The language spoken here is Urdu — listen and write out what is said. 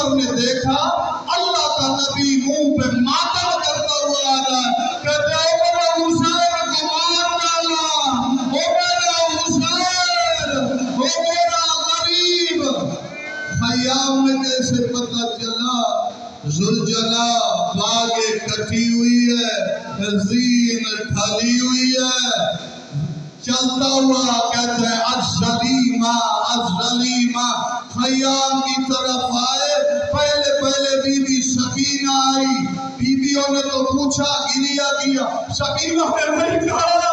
عمر نے دیکھا اللہ کا نبی منہ پہ ماتم کرتا ہوا آ رہا ہے، کہتے ہیں میرا حسین کو مار ڈالا، میرا حسین، میرا غریب۔ خیام میں کیسے پتہ چلا؟ زلجلہ باغیں کٹی ہوئی ہے، زین ڈھلی ہوئی ہے، چلتا ہوا کہتے ہیں الظلیمہ الظلیمہ۔ خیام کی طرف آئے، پہلے بی بی سکینہ آئی، بیویوں نے تو پوچھا، گریہ کیا، سکینہ نے نہیں کہا